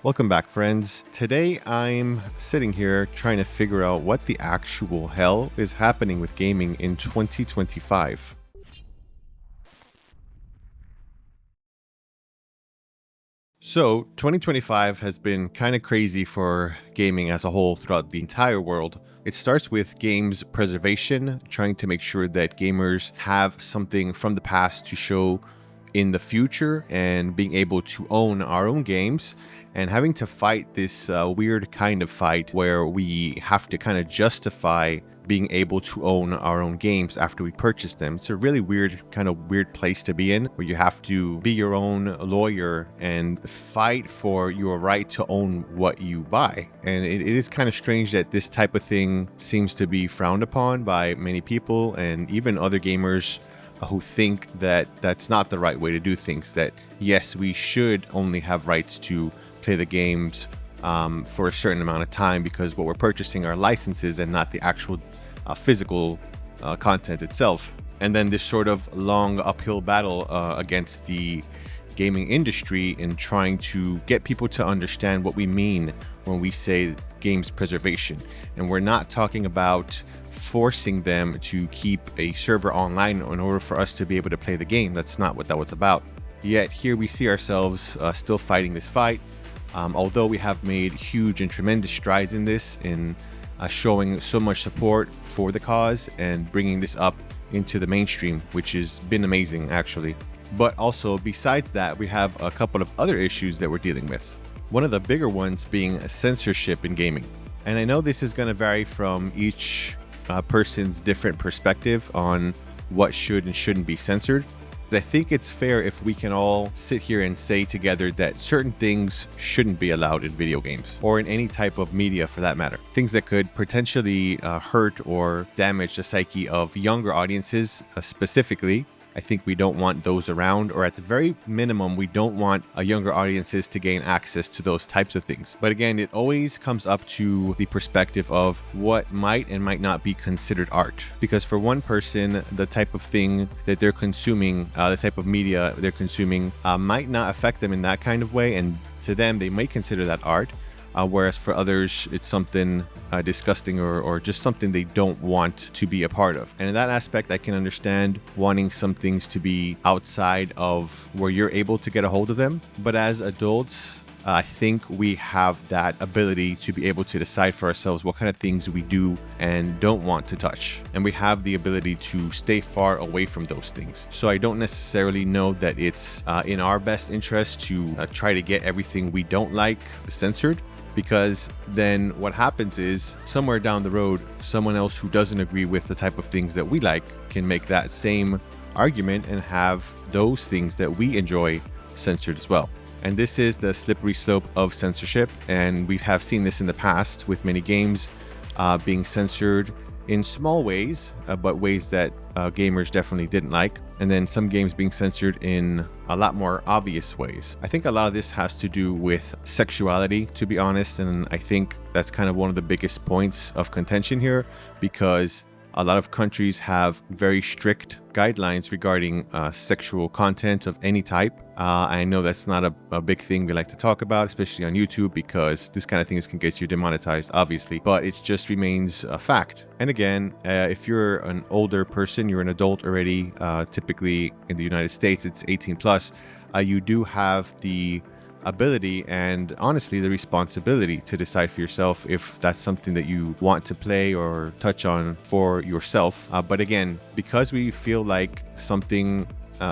Welcome back, friends. Today I'm sitting here trying to figure out what the actual hell is happening with gaming in 2025. So, 2025 has been kind of crazy for gaming as a whole throughout the entire world. It starts with games preservation, trying to make sure that gamers have something from the past to show in the future and being able to own our own games and having to fight this weird kind of fight where we have to kind of justify being able to own our own games after we purchase them. It's a really weird place to be in, where you have to be your own lawyer and fight for your right to own what you buy. And it is kind of strange that this type of thing seems to be frowned upon by many people and even other gamers who think that that's not the right way to do things, that yes, we should only have rights to play the games for a certain amount of time because what we're purchasing are licenses and not the actual physical content itself. And then this sort of long uphill battle against the gaming industry in trying to get people to understand what we mean when we say games preservation. And we're not talking about forcing them to keep a server online in order for us to be able to play the game. That's not what that was about. Yet here we see ourselves still fighting this fight. Although we have made huge and tremendous strides in this, in showing so much support for the cause and bringing this up into the mainstream, which has been amazing actually. But also, besides that, we have a couple of other issues that we're dealing with. One of the bigger ones being censorship in gaming. And I know this is going to vary from each person's different perspective on what should and shouldn't be censored. I think it's fair if we can all sit here and say together that certain things shouldn't be allowed in video games or in any type of media for that matter. Things that could potentially hurt or damage the psyche of younger audiences specifically. I think we don't want those around, or at the very minimum, we don't want younger audiences to gain access to those types of things. But again, it always comes up to the perspective of what might and might not be considered art. Because for one person, the type of thing that they're consuming, the type of media they're consuming, might not affect them in that kind of way. And to them, they might consider that art. Whereas for others, it's something disgusting or just something they don't want to be a part of. And in that aspect, I can understand wanting some things to be outside of where you're able to get a hold of them. But as adults, I think we have that ability to be able to decide for ourselves what kind of things we do and don't want to touch. And we have the ability to stay far away from those things. So I don't necessarily know that it's in our best interest to try to get everything we don't like censored. Because then what happens is somewhere down the road, someone else who doesn't agree with the type of things that we like can make that same argument and have those things that we enjoy censored as well. And this is the slippery slope of censorship. And we have seen this in the past with many games being censored in small ways, but ways that gamers definitely didn't like. And then some games being censored in a lot more obvious ways. I think a lot of this has to do with sexuality, to be honest. And I think that's kind of one of the biggest points of contention here, because a lot of countries have very strict guidelines regarding sexual content of any type. I know that's not a big thing we like to talk about, especially on YouTube, because this kind of things can get you demonetized, obviously, but it just remains a fact. And again, if you're an older person, you're an adult already, typically in the United States, it's 18 plus, you do have the ability and honestly the responsibility to decide for yourself if that's something that you want to play or touch on for yourself. But again, because we feel like something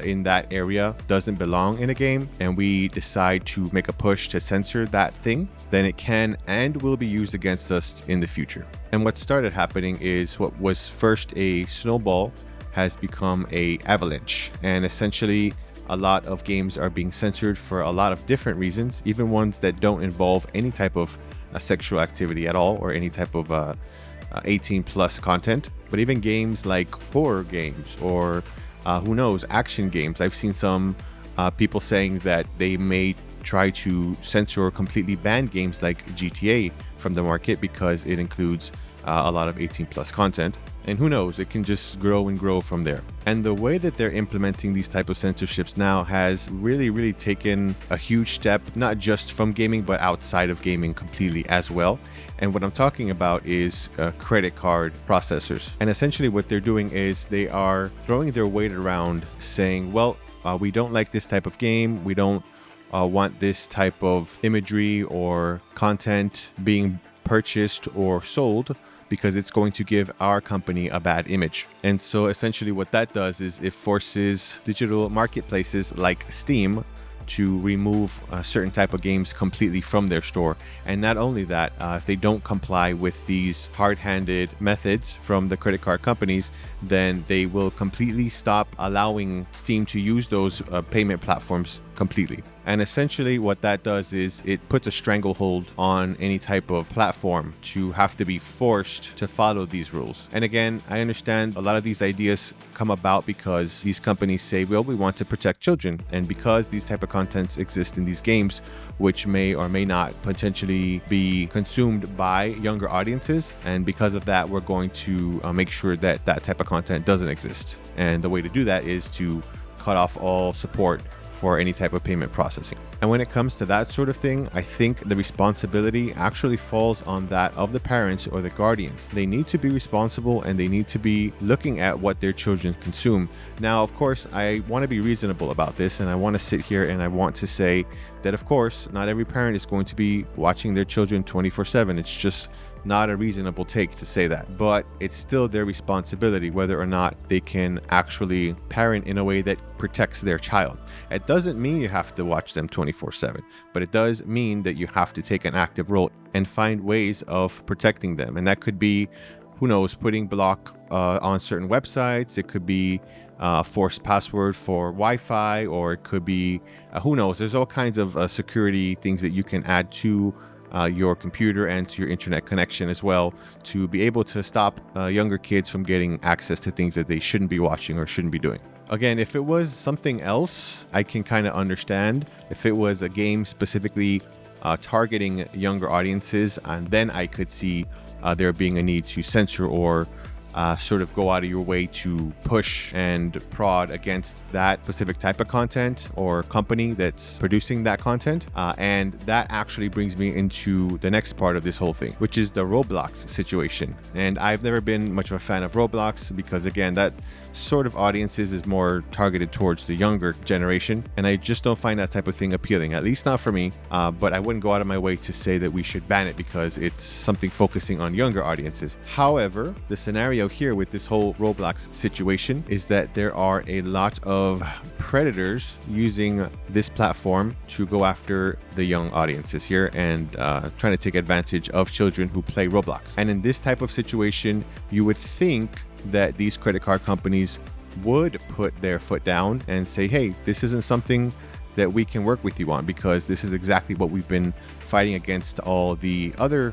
in that area doesn't belong in a game and we decide to make a push to censor that thing, then it can and will be used against us in the future. And what started happening is what was first a snowball has become a avalanche, and essentially a lot of games are being censored for a lot of different reasons, even ones that don't involve any type of sexual activity at all or any type of 18 plus content. But even games like horror games or who knows, action games. I've seen some people saying that they may try to censor or completely ban games like GTA from the market because it includes a lot of 18 plus content. And who knows, it can just grow and grow from there. And the way that they're implementing these type of censorships now has really taken a huge step, not just from gaming, but outside of gaming completely as well. And what I'm talking about is credit card processors. And essentially what they're doing is they are throwing their weight around saying, well, we don't like this type of game. We don't want this type of imagery or content being purchased or sold because it's going to give our company a bad image. And so essentially what that does is it forces digital marketplaces like Steam to remove certain type of games completely from their store. And not only that, if they don't comply with these hard-handed methods from the credit card companies, then they will completely stop allowing Steam to use those payment platforms completely. And essentially what that does is it puts a stranglehold on any type of platform to have to be forced to follow these rules. And again, I understand a lot of these ideas come about because these companies say, well, we want to protect children. And because these type of contents exist in these games, which may or may not potentially be consumed by younger audiences. And because of that, we're going to make sure that that type of content doesn't exist. And the way to do that is to cut off all support for any type of payment processing. And when it comes to that sort of thing, I think the responsibility actually falls on that of the parents or the guardians. They need to be responsible and they need to be looking at what their children consume. Now, of course, I want to be reasonable about this, and I want to sit here and I want to say that, of course, not every parent is going to be watching their children 24/7. It's just not a reasonable take to say that, but it's still their responsibility whether or not they can actually parent in a way that protects their child. It doesn't mean you have to watch them 24/7, but it does mean that you have to take an active role and find ways of protecting them. And that could be, who knows, putting block on certain websites. It could be a forced password for Wi-Fi, or it could be, who knows, there's all kinds of security things that you can add to your computer and to your internet connection as well, to be able to stop younger kids from getting access to things that they shouldn't be watching or shouldn't be doing. Again, if it was something else, I can kind of understand. If it was a game specifically targeting younger audiences, and then I could see there being a need to censor or sort of go out of your way to push and prod against that specific type of content or company that's producing that content. And that actually brings me into the next part of this whole thing, which is the Roblox situation. And I've never been much of a fan of Roblox because, again, that sort of audiences is more targeted towards the younger generation. And I just don't find that type of thing appealing, at least not for me. But I wouldn't go out of my way to say that we should ban it because it's something focusing on younger audiences. However, the scenario here with this whole Roblox situation is that there are a lot of predators using this platform to go after the young audiences here and trying to take advantage of children who play Roblox. And in this type of situation, you would think that these credit card companies would put their foot down and say, hey, this isn't something that we can work with you on because this is exactly what we've been fighting against all the other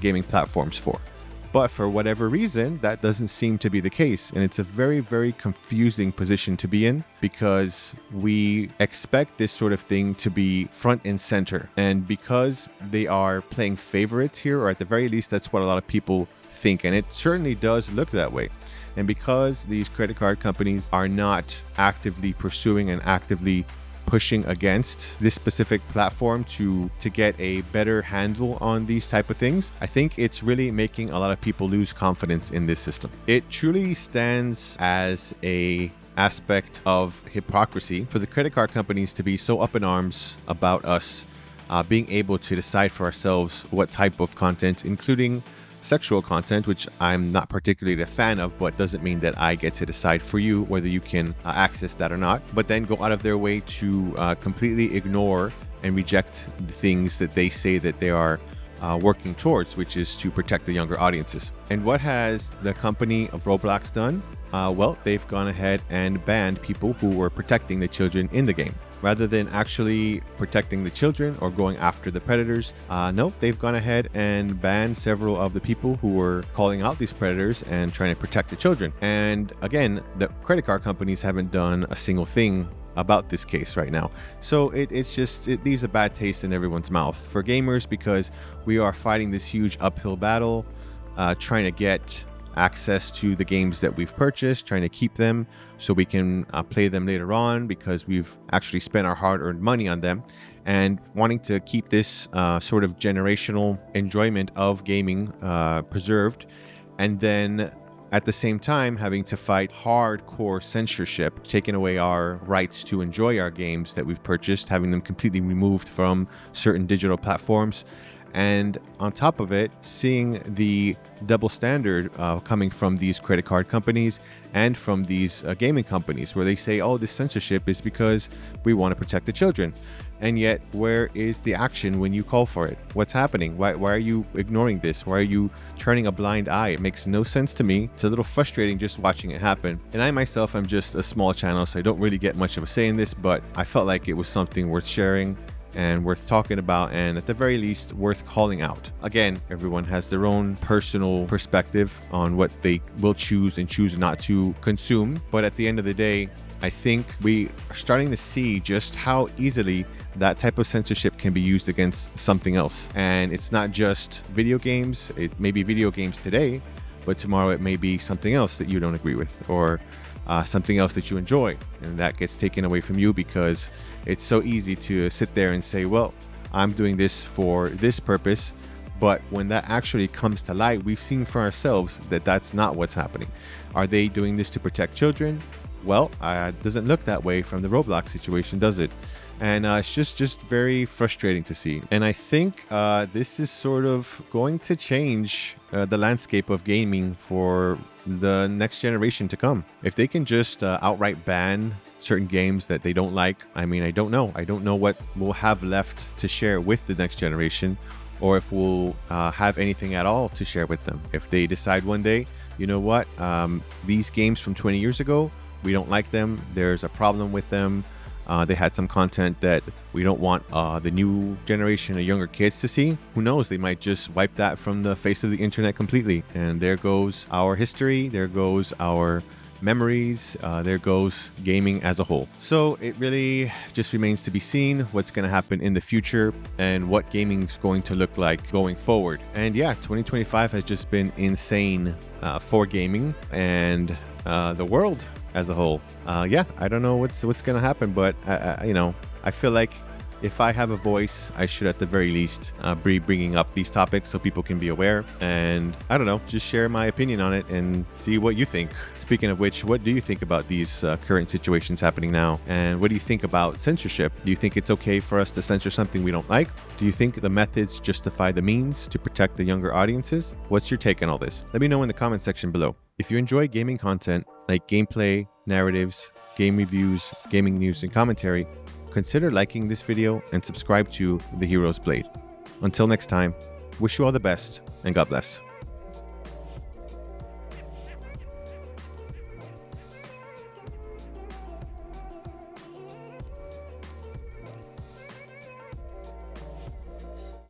gaming platforms for. But for whatever reason, that doesn't seem to be the case. And it's a very confusing position to be in because we expect this sort of thing to be front and center. And because they are playing favorites here, or at the very least, that's what a lot of people think. And it certainly does look that way. And because these credit card companies are not actively pursuing and actively pushing against this specific platform to get a better handle on these type of things, I think it's really making a lot of people lose confidence in this system. It truly stands as a aspect of hypocrisy for the credit card companies to be so up in arms about us being able to decide for ourselves what type of content, including sexual content, which I'm not particularly a fan of, but doesn't mean that I get to decide for you whether you can access that or not, but then go out of their way to completely ignore and reject the things that they say that they are working towards, which is to protect the younger audiences. And what has the company of Roblox done? Well, they've gone ahead and banned people who were protecting the children in the game. Rather than actually protecting the children or going after the predators, no, they've gone ahead and banned several of the people who were calling out these predators and trying to protect the children. And again, the credit card companies haven't done a single thing about this case right now. So it leaves a bad taste in everyone's mouth for gamers because we are fighting this huge uphill battle, trying to get access to the games that we've purchased, trying to keep them so we can play them later on because we've actually spent our hard-earned money on them, and wanting to keep this sort of generational enjoyment of gaming preserved, and then at the same time having to fight hardcore censorship, taking away our rights to enjoy our games that we've purchased, having them completely removed from certain digital platforms. And on top of it, seeing the double standard coming from these credit card companies and from these gaming companies, where they say, oh, this censorship is because we want to protect the children. And yet, where is the action when you call for it? What's happening? Why are you ignoring this? Why are you turning a blind eye? It makes no sense to me. It's a little frustrating just watching it happen. And I myself am just a small channel, so I don't really get much of a say in this, but I felt like it was something worth sharing and worth talking about, and at the very least worth calling out. Again, everyone has their own personal perspective on what they will choose and choose not to consume, but at the end of the day, I think we are starting to see just how easily that type of censorship can be used against something else. And it's not just video games. It may be video games today, but tomorrow it may be something else that you don't agree with, or something else that you enjoy, and that gets taken away from you because it's so easy to sit there and say, well, I'm doing this for this purpose. But when that actually comes to light, we've seen for ourselves that that's not what's happening. Are they doing this to protect children? Well, it doesn't look that way from the Roblox situation, does it? And it's just very frustrating to see. And I think this is sort of going to change the landscape of gaming for the next generation to come. If they can just outright ban certain games that they don't like, I mean, I don't know. I don't know what we'll have left to share with the next generation, or if we'll have anything at all to share with them. If they decide one day, you know what, these games from 20 years ago, we don't like them. There's a problem with them. They had some content that we don't want the new generation of younger kids to see. Who knows? They might just wipe that from the face of the internet completely. And there goes our history. There goes our memories. There goes gaming as a whole. So it really just remains to be seen what's going to happen in the future and what gaming is going to look like going forward. And yeah, 2025 has just been insane for gaming and the world as a whole. Yeah, I don't know what's going to happen, but I feel like if I have a voice, I should at the very least be bringing up these topics so people can be aware, and I don't know, just share my opinion on it and see what you think. Speaking of which, what do you think about these current situations happening now? And what do you think about censorship? Do you think it's okay for us to censor something we don't like? Do you think the methods justify the means to protect the younger audiences? What's your take on all this? Let me know in the comment section below. If you enjoy gaming content like gameplay, narratives, game reviews, gaming news, and commentary, consider liking this video and subscribe to The Hero's Blade. Until next time, wish you all the best and God bless.